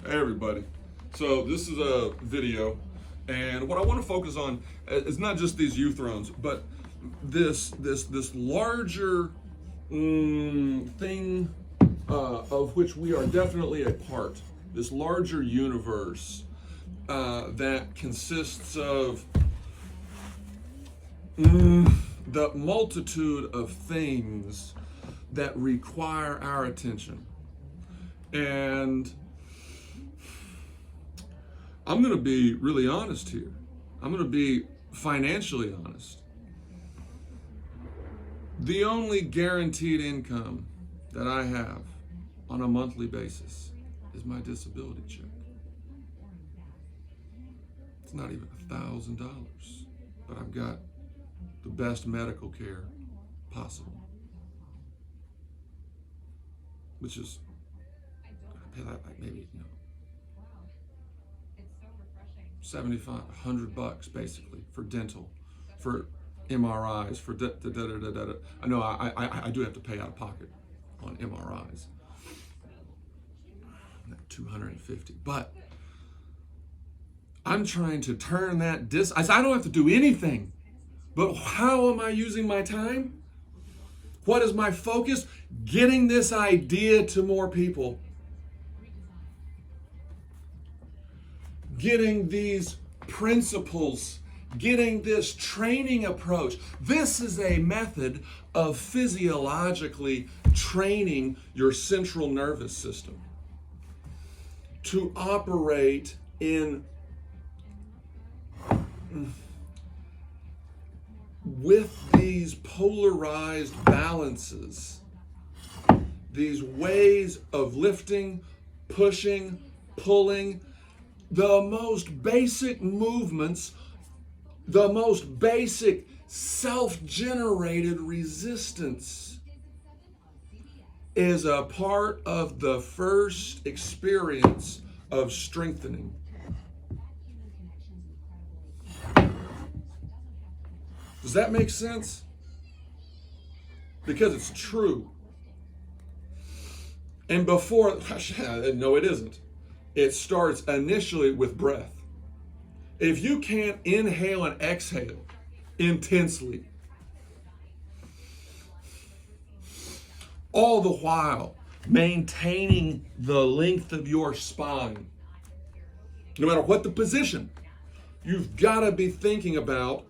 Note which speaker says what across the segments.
Speaker 1: Hey everybody. So this is a video, and what I want to focus on is not just these uThrones, but this larger thing of which we are definitely a part. This larger universe that consists of the multitude of things that require our attention. And I'm going to be really honest here. I'm going to be financially honest. The only guaranteed income that I have on a monthly basis is my disability check. It's not even $1,000, but I've got the best medical care possible, which is, I pay that like maybe, $7,500 basically for dental, for MRIs, for I know I do have to pay out of pocket on MRIs, $250, but I'm trying to turn that I don't have to do anything, but how am I using my time? What is my focus? Getting this idea to more people. Getting these principles, getting this training approach. This is a method of physiologically training your central nervous system to operate with these polarized balances, these ways of lifting, pushing, pulling, the most basic movements, the most basic self-generated resistance is a part of the first experience of strengthening. Does that make sense? Because it's true. And before, no, it isn't. It starts initially with breath. If you can't inhale and exhale intensely, all the while maintaining the length of your spine, no matter what the position, you've got to be thinking about,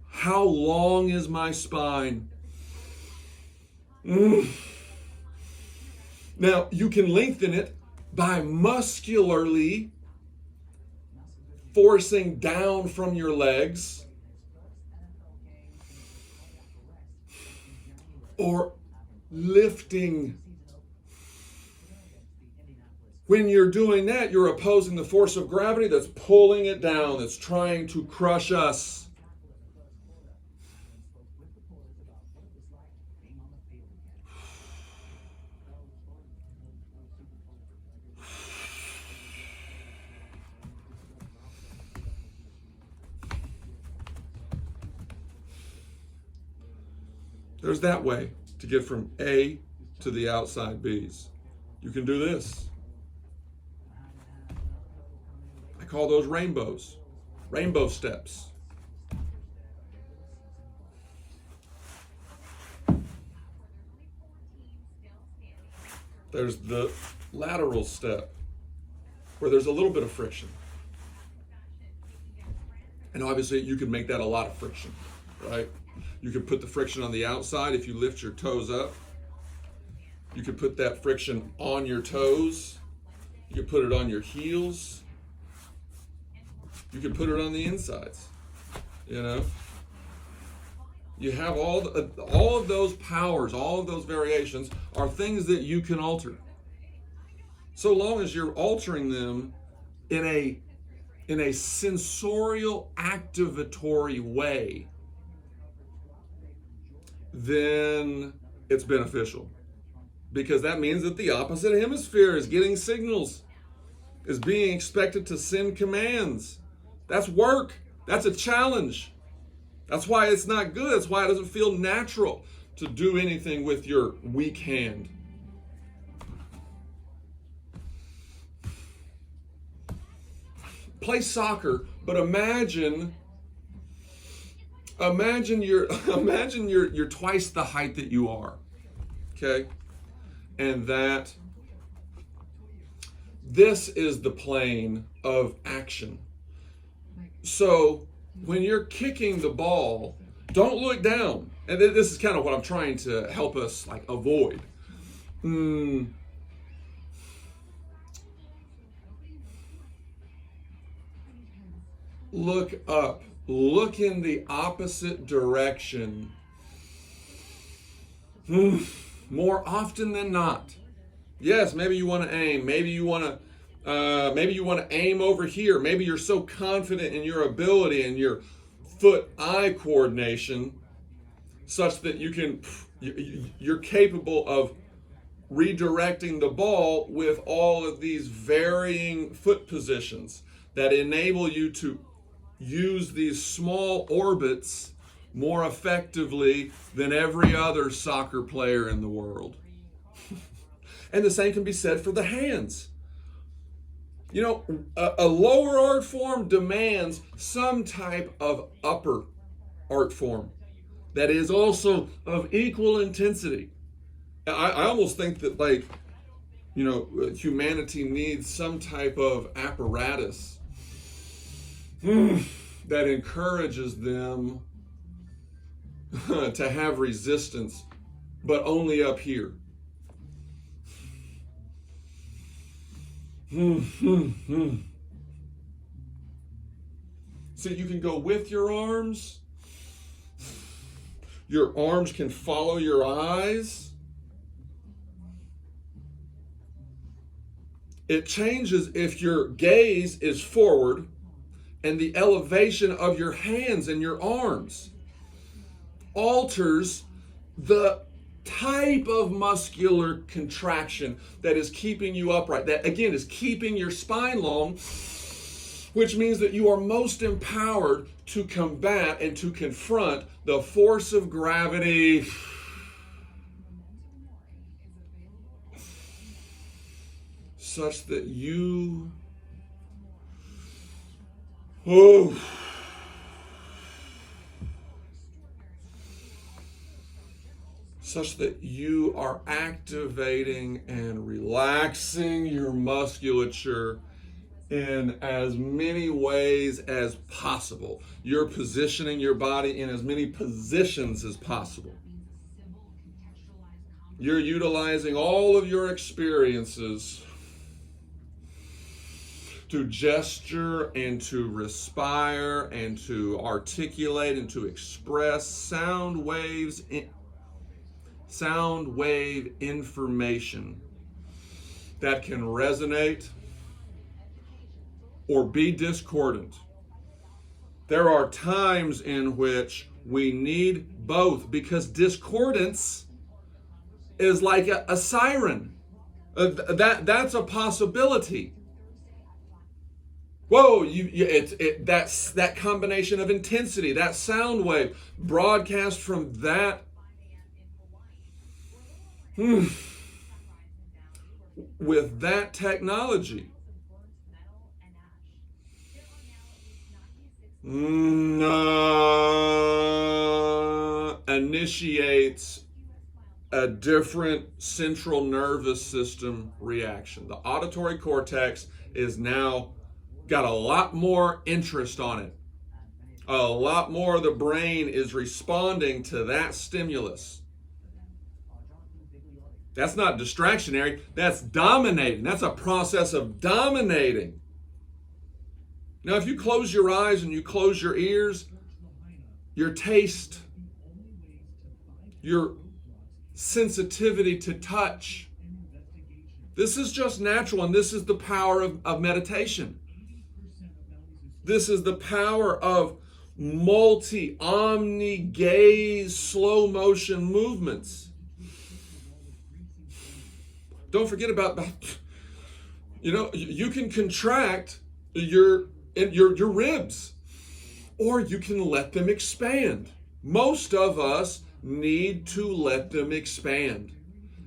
Speaker 1: how long is my spine? Now, you can lengthen it by muscularly forcing down from your legs, or lifting. When you're doing that, you're opposing the force of gravity that's pulling it down, that's trying to crush us. There's that way to get from A to the outside B's. You can do this. I call those rainbows, rainbow steps. There's the lateral step, where there's a little bit of friction. And obviously you can make that a lot of friction, right? You can put the friction on the outside if you lift your toes up. You can put that friction on your toes. You can put it on your heels. You can put it on the insides. You have all of those powers, all of those variations are things that you can alter. So long as you're altering them in a sensorial activatory way, then it's beneficial, because that means that the opposite hemisphere is getting signals, is being expected to send commands. That's work. That's a challenge. That's why it's not good. That's why it doesn't feel natural to do anything with your weak hand. play soccer, but imagine you're you're twice the height that you are. Okay? And that this is the plane of action. So when you're kicking the ball, don't look down. And this is kind of what I'm trying to help us like avoid. Look up. Look in the opposite direction. More often than not. Yes, maybe you want to aim. Maybe you want to aim over here. Maybe you're so confident in your ability and your foot-eye coordination such that you're capable of redirecting the ball with all of these varying foot positions that enable you to use these small orbits more effectively than every other soccer player in the world. And the same can be said for the hands. You know, a lower art form demands some type of upper art form that is also of equal intensity. I almost think that, like, you know, humanity needs some type of apparatus that encourages them to have resistance, but only up here. So you can go with your arms. Your arms can follow your eyes. It changes if your gaze is forward and the elevation of your hands and your arms alters the type of muscular contraction that is keeping you upright. That, again, is keeping your spine long, which means that you are most empowered to combat and to confront the force of gravity such that you such that you are activating and relaxing your musculature in as many ways as possible. You're positioning your body in as many positions as possible. You're utilizing all of your experiences to gesture and to respire and to articulate and to express sound wave information that can resonate or be discordant. There are times in which we need both, because discordance is like a siren. That's a possibility. Whoa, that's that combination of intensity, that sound wave, broadcast from that with that technology. Initiates a different central nervous system reaction. The auditory cortex is now got a lot more interest on it. A lot more of the brain is responding to that stimulus. That's not distractionary, that's dominating. That's a process of dominating. Now, if you close your eyes and you close your ears, your taste, your sensitivity to touch, this is just natural, and this is the power of meditation. This is the power of omni-gaze, slow motion movements. Don't forget about, you can contract your ribs, or you can let them expand. Most of us need to let them expand.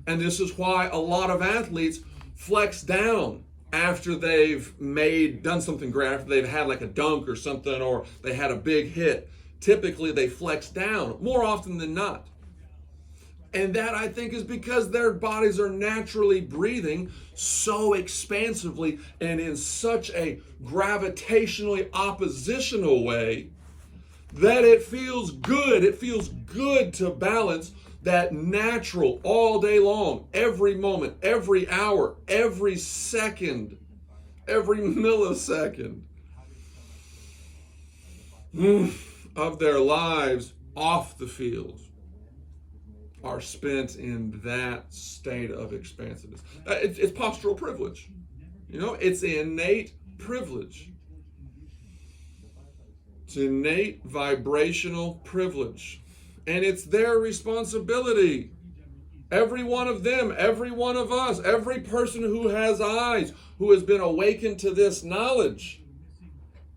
Speaker 1: And this is why a lot of athletes flex down after they've done something great, after they've had like a dunk or something, or they had a big hit, typically they flex down more often than not. And that, I think, is because their bodies are naturally breathing so expansively and in such a gravitationally oppositional way that it feels good. It feels good to balance that natural all day long, every moment, every hour, every second, every millisecond of their lives off the field are spent in that state of expansiveness. It's postural privilege. It's innate privilege. It's innate vibrational privilege. And it's their responsibility. Every one of them, every one of us, every person who has eyes, who has been awakened to this knowledge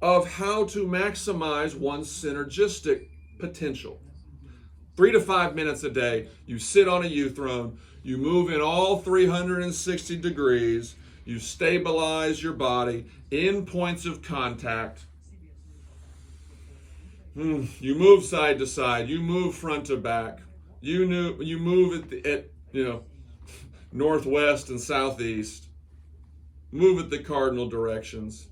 Speaker 1: of how to maximize one's synergistic potential. 3 to 5 minutes a day, you sit on a uThrone, you move in all 360 degrees, you stabilize your body in points of contact. You move side to side, you move front to back, you move at northwest and southeast, move at the cardinal directions.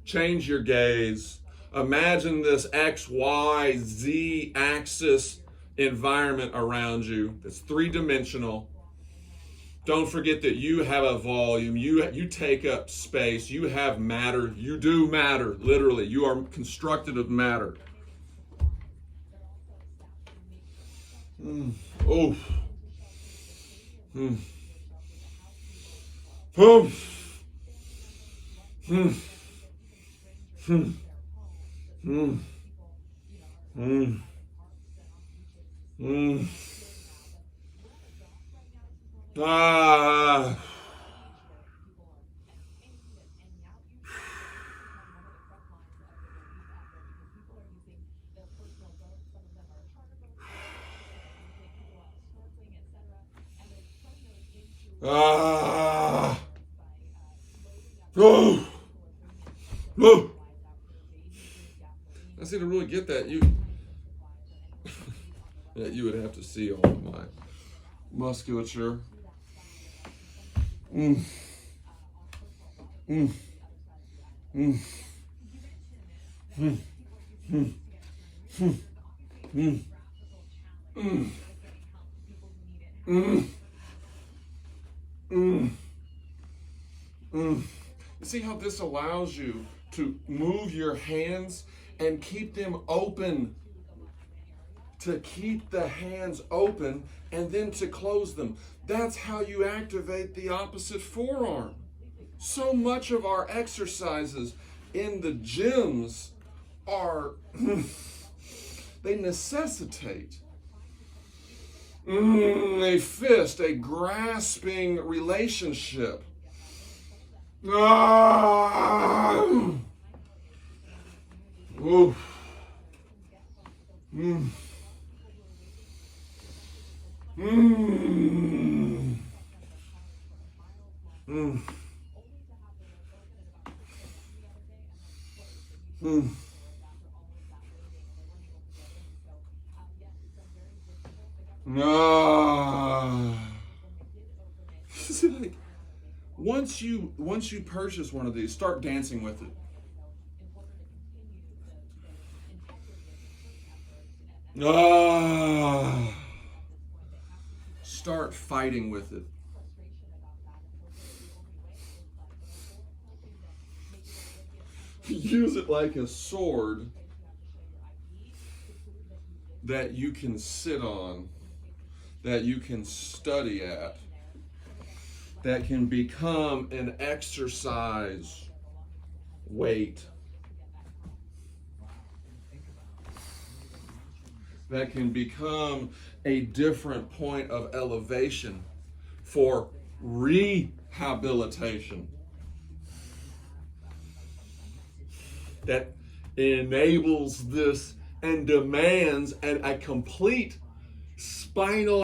Speaker 1: Change your gaze. Imagine this X, Y, Z axis environment around you that's three-dimensional. Don't forget that you have a volume. You take up space. You have matter. You do matter, literally. You are constructed of matter. Oh. Ah. Ah. Oh. Oh. I see, to really get that, you would have to see all of my musculature. You see how this allows you to move your hands and keep them open, to keep the hands open and then to close them. That's how you activate the opposite forearm. So much of our exercises in the gyms are, they necessitate a fist, a grasping relationship. Oof. See, like, once you purchase one of these, start dancing with it. Start fighting with it. Use it like a sword that you can sit on, that you can study at, that can become an exercise weight, that can become a different point of elevation for rehabilitation, that enables this and demands a complete spinal